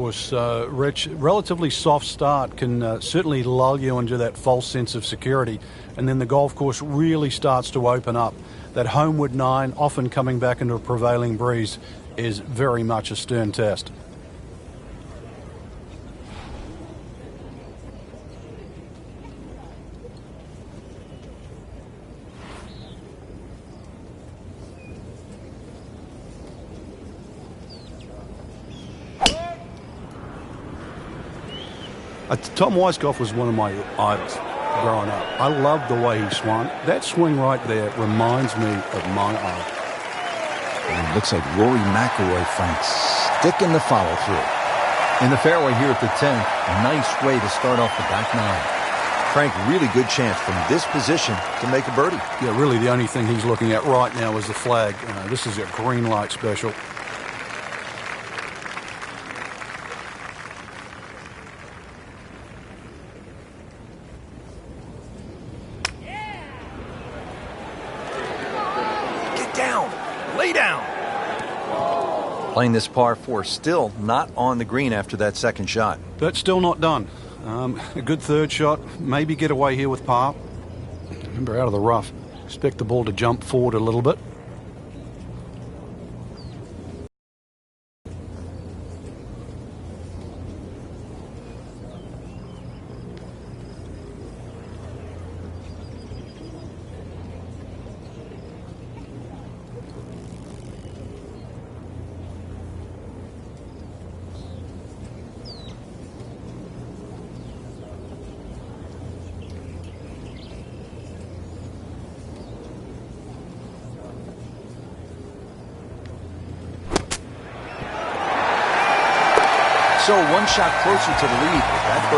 course, Rich, relatively soft start can certainly lull you into that false sense of security, and then the golf course really starts to open up. That homeward 9, often coming back into a prevailing breeze, is very much a stern test. Tom Weiskopf was one of my idols growing up. I loved the way he swung. That swing right there reminds me of my idol. And it looks like Rory McIlroy, Frank, sticking the follow through. In the fairway here at the 10th, a nice way to start off the back 9. Frank, really good chance from this position to make a birdie. Yeah, really the only thing he's looking at right now is the flag. This is a green light special. Playing this par 4, still not on the green after that second shot. That's still not done. A good third shot, maybe get away here with par. Remember, out of the rough. Expect the ball to jump forward a little bit. So one shot closer to the lead with that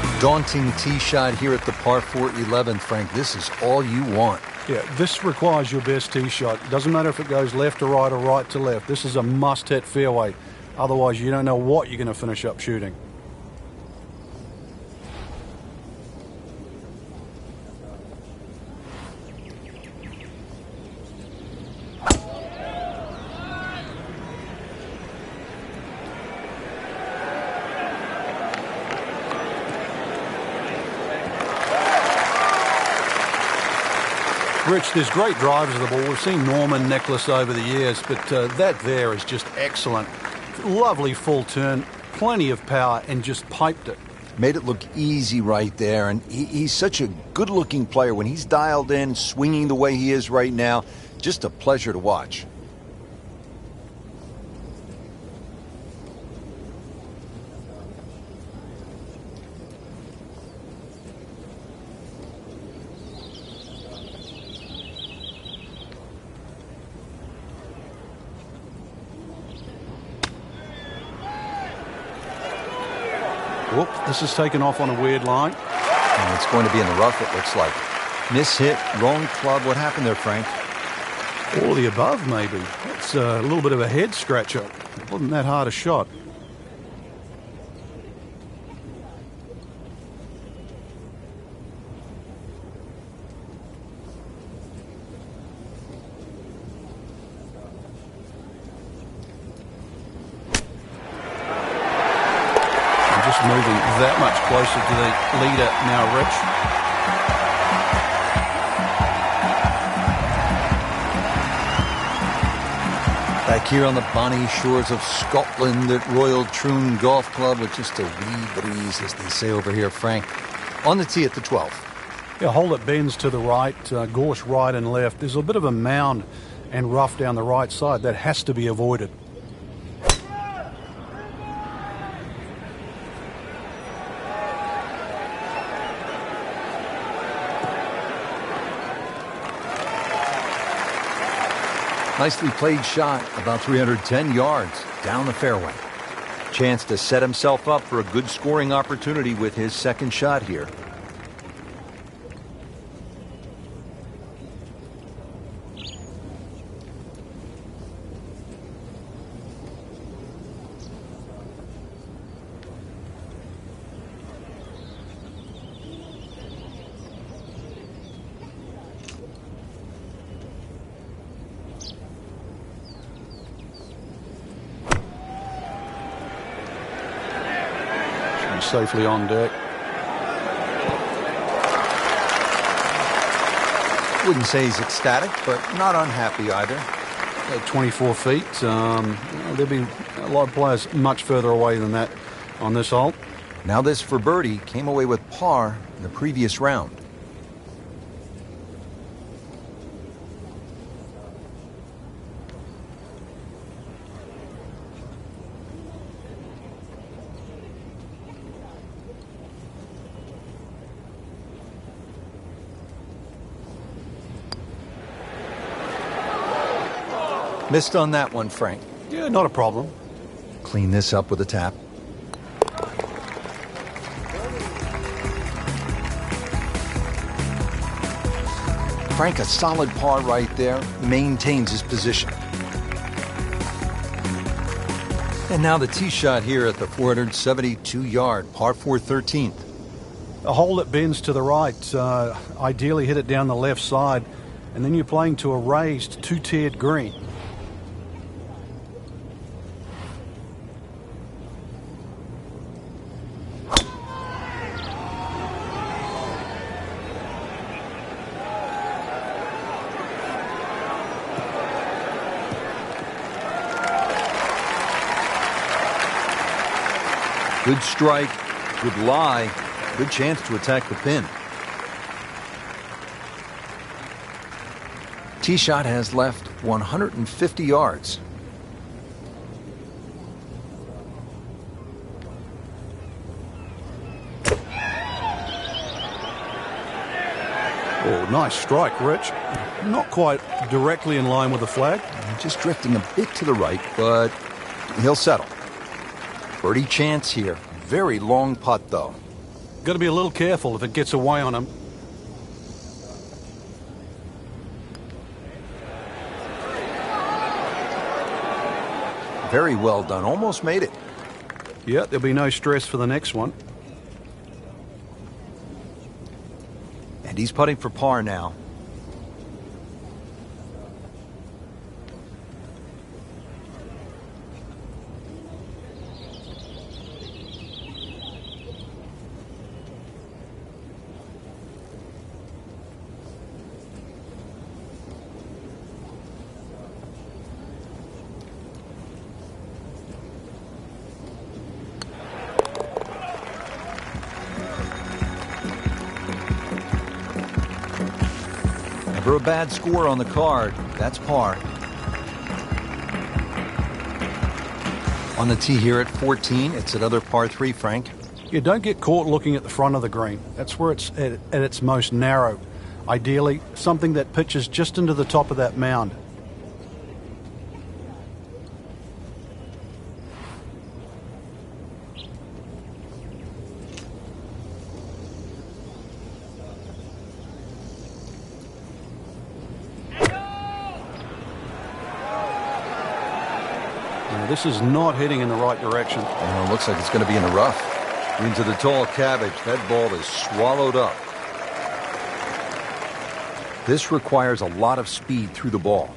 birdie. Daunting tee shot here at the par 4 11th, Frank. This is all you want. Yeah, this requires your best tee shot. Doesn't matter if it goes left to right or right to left. This is a must-hit fairway. Otherwise, you don't know what you're going to finish up shooting. Rich, there's great drivers of the ball. We've seen Norman, Nicklaus over the years, but that there is just excellent. Lovely full turn, plenty of power, and just piped it. Made it look easy right there, and he's such a good-looking player. When he's dialed in, swinging the way he is right now, just a pleasure to watch. Whoop, this is taken off on a weird line. And it's going to be in the rough, it looks like. Miss-hit, wrong club. What happened there, Frank? All of the above, maybe. It's a little bit of a head scratcher. It wasn't that hard a shot. Moving that much closer to the leader now, Rich. Back here on the bonny shores of Scotland at Royal Troon Golf Club with just a wee breeze, as they say over here, Frank. On the tee at the 12th. Yeah, hole that bends to the right, gorse right and left. There's a bit of a mound and rough down the right side. That has to be avoided. Nicely played shot, about 310 yards down the fairway. Chance to set himself up for a good scoring opportunity with his second shot here. safely on deck. Wouldn't say he's ecstatic, but not unhappy either. At 24 feet, there'll be a lot of players much further away than that on this hole. Now this for birdie came away with par in the previous round. Missed on that one, Frank. Yeah, not a problem. Clean this up with a tap. Frank, a solid par right there, maintains his position. And now the tee shot here at the 472-yard par 4 13th. A hole that bends to the right, ideally hit it down the left side, and then you're playing to a raised two-tiered green. Good strike, good lie, good chance to attack the pin. Tee shot has left 150 yards. Oh, nice strike, Rich. Not quite directly in line with the flag. Just drifting a bit to the right, but he'll settle. Birdie chance here. Very long putt, though. Got to be a little careful if it gets away on him. Very well done. Almost made it. Yeah, there'll be no stress for the next one. And he's putting for par now. Never a bad score on the card. That's par. On the tee here at 14, it's another par 3, Frank. You don't get caught looking at the front of the green. That's where it's at its most narrow. Ideally, something that pitches just into the top of that mound. This is not heading in the right direction. It looks like it's going to be in the rough. Into the tall cabbage. That ball is swallowed up. This requires a lot of speed through the ball.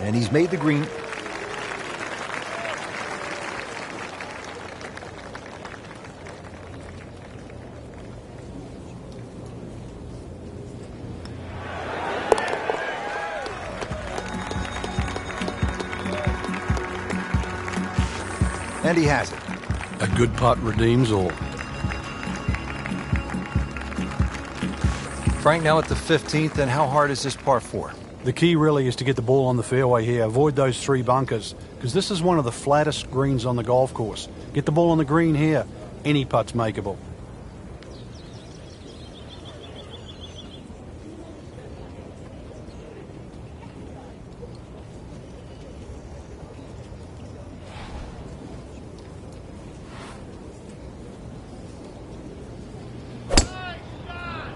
And he's made the green. And he has it. A good putt redeems all. Frank, now at the 15th, and how hard is this par 4? The key really is to get the ball on the fairway here. Avoid those 3 bunkers, because this is one of the flattest greens on the golf course. Get the ball on the green here. Any putt's makeable.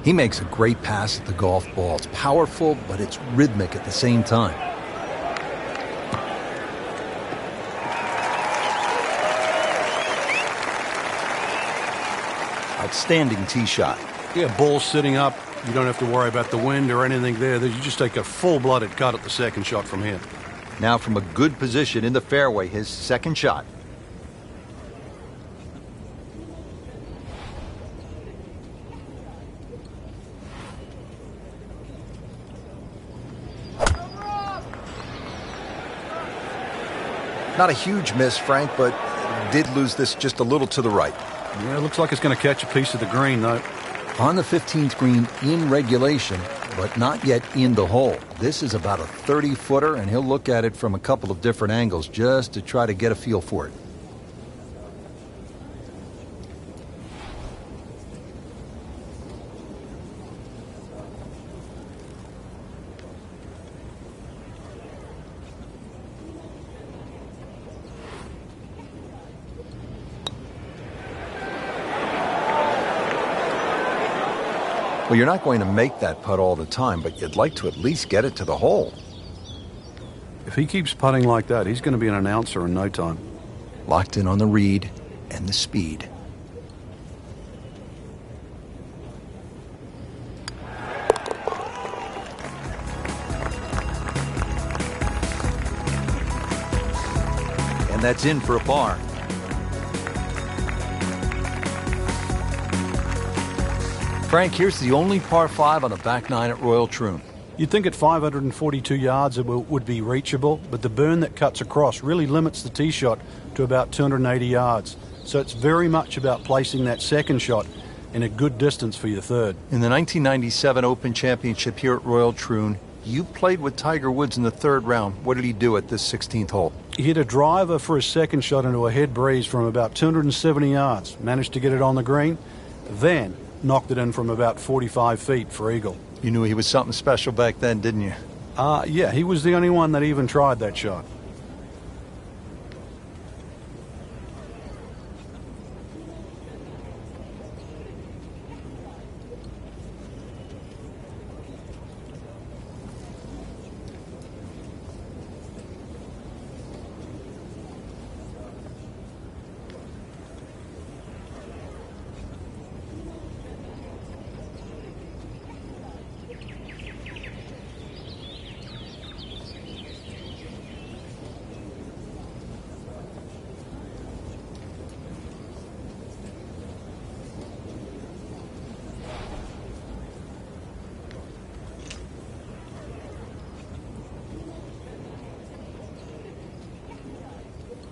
He makes a great pass at the golf ball. It's powerful, but it's rhythmic at the same time. Outstanding tee shot. Yeah, ball sitting up. You don't have to worry about the wind or anything there. You just take a full-blooded cut at the second shot from here. Now from a good position in the fairway, his second shot. Not a huge miss, Frank, but did lose this just a little to the right. Yeah, it looks like it's going to catch a piece of the green, though. On the 15th green in regulation, but not yet in the hole. This is about a 30-footer, and he'll look at it from a couple of different angles just to try to get a feel for it. Well, you're not going to make that putt all the time, but you'd like to at least get it to the hole. If he keeps putting like that, he's going to be an announcer in no time. Locked in on the read and the speed. And that's in for a par. Frank, here's the only par 5 on the back 9 at Royal Troon. You'd think at 542 yards it would be reachable, but the burn that cuts across really limits the tee shot to about 280 yards. So it's very much about placing that second shot in a good distance for your third. In the 1997 Open Championship here at Royal Troon, you played with Tiger Woods in the third round. What did he do at this 16th hole? He hit a driver for his second shot into a head breeze from about 270 yards, managed to get it on the green, then knocked it in from about 45 feet for eagle. You knew he was something special back then, didn't you? Yeah, he was the only one that even tried that shot.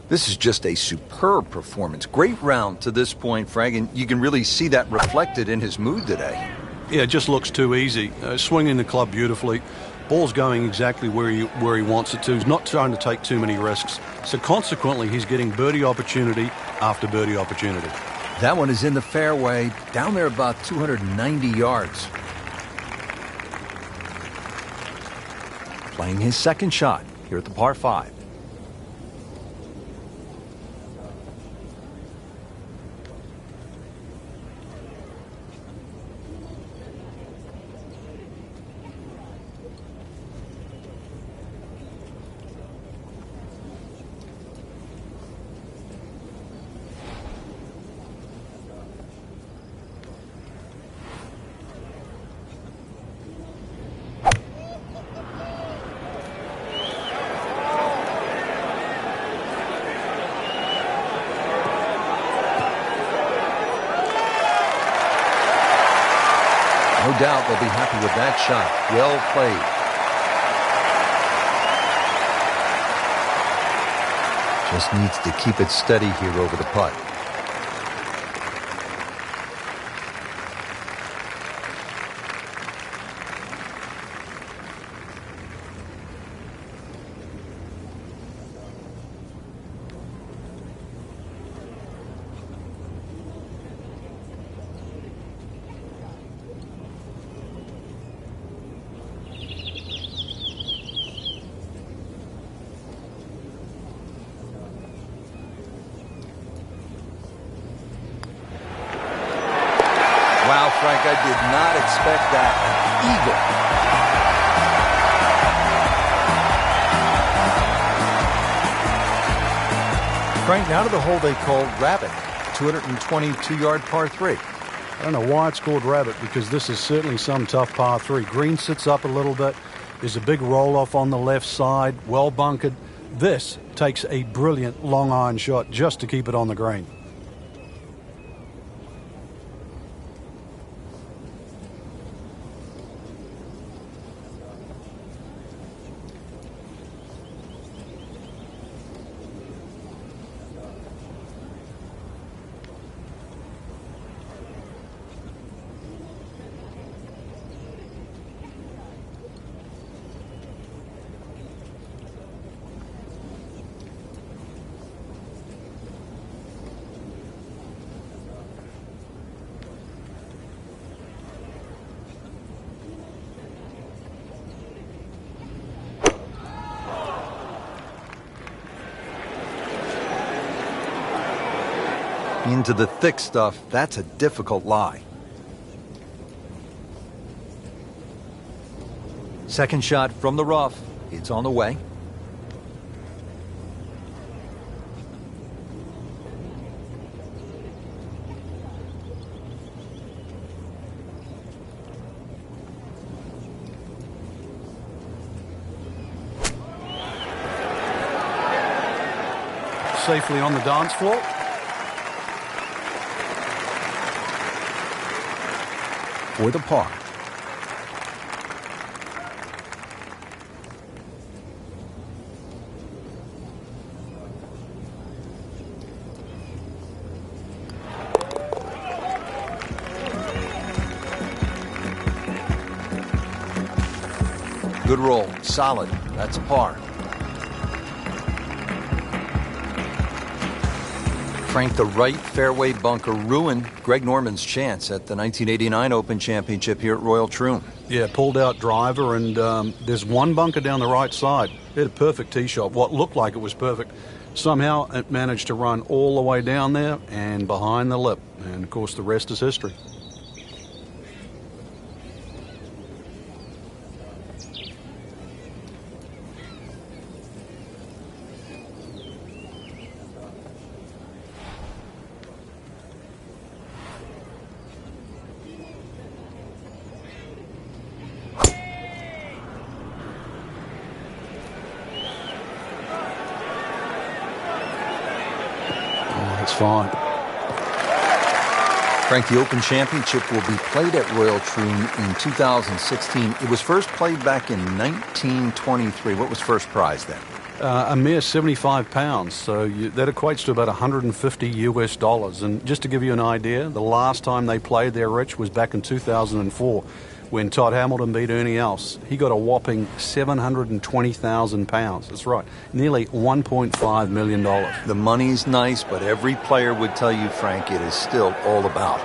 This is just a superb performance. Great round to this point, Frank, and you can really see that reflected in his mood today. Yeah, it just looks too easy. Swinging the club beautifully. Ball's going exactly where he wants it to. He's not trying to take too many risks. So consequently, he's getting birdie opportunity after birdie opportunity. That one is in the fairway, down there about 290 yards. Playing his second shot here at the par 5. No doubt they'll be happy with that shot. Well played. Just needs to keep it steady here over the putt. Frank. I did not expect that. Eagle. Frank, now to the hole they called Rabbit, 222-yard par 3. I don't know why it's called Rabbit, because this is certainly some tough par 3. Green sits up a little bit. There's a big roll-off on the left side, well bunkered. This takes a brilliant long iron shot just to keep it on the green. Into the thick stuff, that's a difficult lie. Second shot from the rough. It's on the way. Safely on the dance floor. For the par. Good roll. Solid. That's a par. Frank, the right fairway bunker ruined Greg Norman's chance at the 1989 Open Championship here at Royal Troon. Yeah, pulled out driver, and there's one bunker down the right side. It had a perfect tee shot, what looked like it was perfect. Somehow it managed to run all the way down there and behind the lip. And, of course, the rest is history. It's fine. Frank, the Open Championship will be played at Royal Troon in 2016. It was first played back in 1923. What was first prize then? A mere 75 pounds, so that equates to about $150 US. And just to give you an idea, the last time they played there, Rich, was back in 2004 when Todd Hamilton beat Ernie Els. He got a whopping 720,000 pounds. That's right, nearly $1.5 million. The money's nice, but every player would tell you, Frank, it is still all about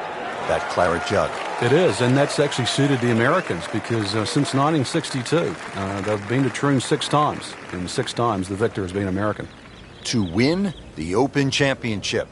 that claret jug. It is, and that's actually suited the Americans because since 1962, they've been to Troon 6 times, and 6 times the victor has been American. To win the Open Championship.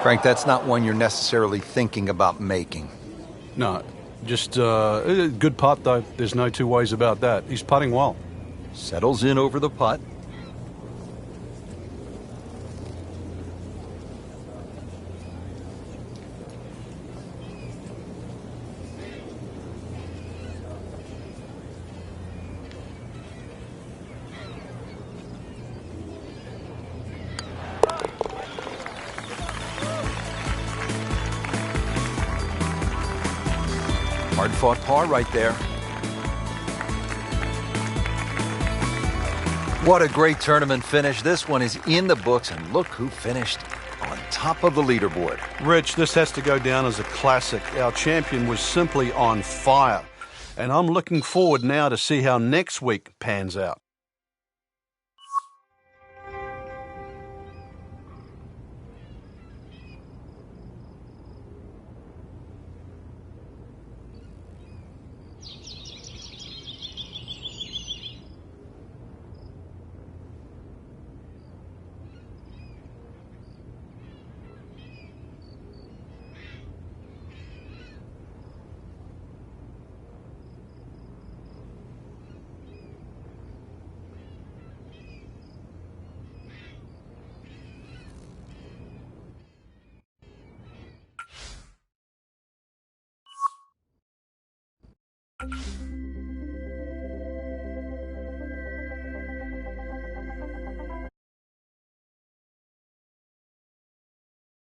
Frank, that's not one you're necessarily thinking about making. No, just a good putt, though. There's no two ways about that. He's putting well. Settles in over the putt. Hard-fought par right there. What a great tournament finish. This one is in the books, and look who finished on top of the leaderboard. Rich, this has to go down as a classic. Our champion was simply on fire. And I'm looking forward now to see how next week pans out. You